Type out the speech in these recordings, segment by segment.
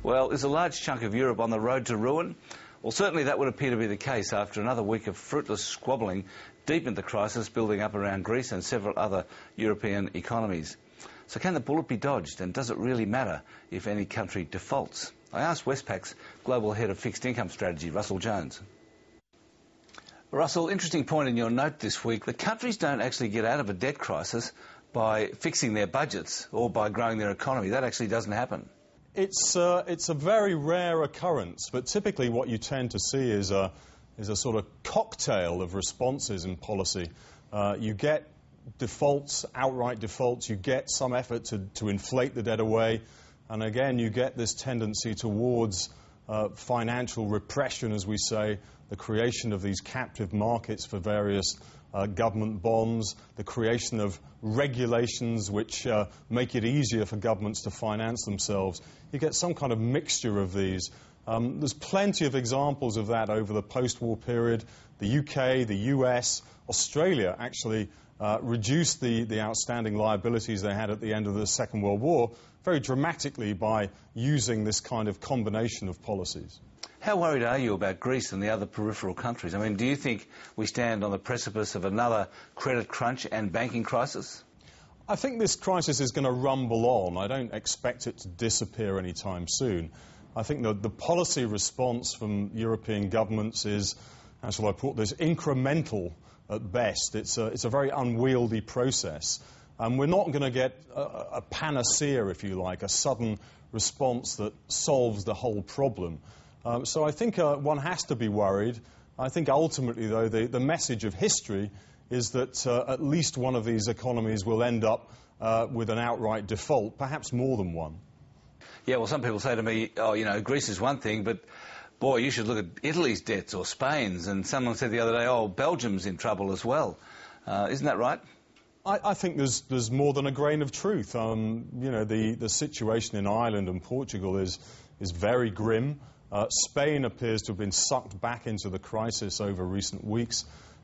Well, is a large chunk of Europe on the road to ruin? Well, certainly that would appear to be the case after another week of fruitless squabbling deepened the crisis building up around Greece and several other European economies. So can the bullet be dodged, and does it really matter if any country defaults? I asked Westpac's Global Head of Fixed Income Strategy, Russell Jones. Russell, interesting point in your note this week. The countries don't actually get out of a debt crisis by fixing their budgets or by growing their economy. That actually doesn't happen. It's a very rare occurrence, but typically what you tend to see is a sort of cocktail of responses in policy. You get defaults, outright defaults, you get some effort to inflate the debt away, and again you get this tendency towards financial repression, as we say, the creation of these captive markets for various government bonds, the creation of regulations which make it easier for governments to finance themselves. You get some kind of mixture of these. There's plenty of examples of that over the post-war period. The UK, the US, Australia actually reduced the outstanding liabilities they had at the end of the Second World War very dramatically by using this kind of combination of policies. How worried are you about Greece and the other peripheral countries? I mean, do you think we stand on the precipice of another credit crunch and banking crisis? I think this crisis is going to rumble on. I don't expect it to disappear anytime soon. I think the policy response from European governments is, how shall I put this, incremental at best. It's a very unwieldy process. And we're not going to get a panacea, if you like, a sudden response that solves the whole problem. So I think one has to be worried. I think ultimately, though, the message of history is that at least one of these economies will end up with an outright default, perhaps more than one. Yeah, well, some people say to me, oh, you know, Greece is one thing, but, boy, you should look at Italy's debts or Spain's. And someone said the other day, oh, Belgium's in trouble as well. Isn't that right? I think there's more than a grain of truth. You know, the situation in Ireland and Portugal is very grim. Spain appears to have been sucked back into the crisis over recent weeks,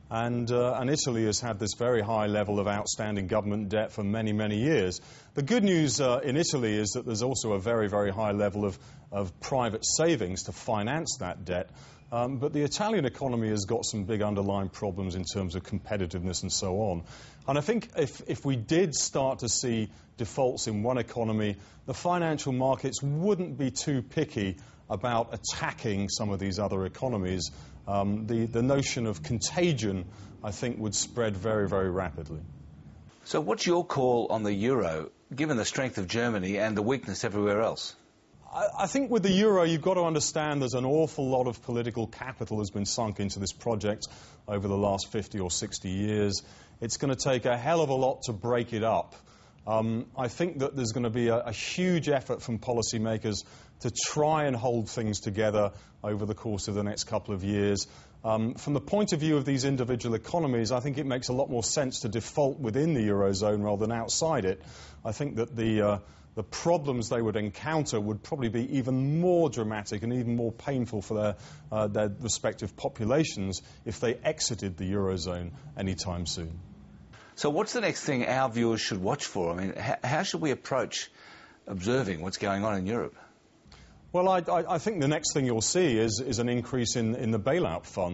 and Italy has had this very high level of outstanding government debt for many, many years. The good news in Italy is that there's also a very, very high level of private savings to finance that debt. But the Italian economy has got some big underlying problems in terms of competitiveness and so on. And I think if we did start to see defaults in one economy, the financial markets wouldn't be too picky about attacking some of these other economies. The notion of contagion, I think, would spread very, very rapidly. So what's your call on the euro, given the strength of Germany and the weakness everywhere else? I think with the euro, you've got to understand there's an awful lot of political capital has been sunk into this project over the last 50 or 60 years. It's going to take a hell of a lot to break it up. I think that there's going to be a huge effort from policymakers to try and hold things together over the course of the next couple of years. From the point of view of these individual economies, I think it makes a lot more sense to default within the Eurozone rather than outside it. I think that the problems they would encounter would probably be even more dramatic and even more painful for their respective populations if they exited the Eurozone anytime soon. So what's the next thing our viewers should watch for? I mean, how should we approach observing what's going on in Europe? Well, I think the next thing you'll see is an increase in the bailout fund.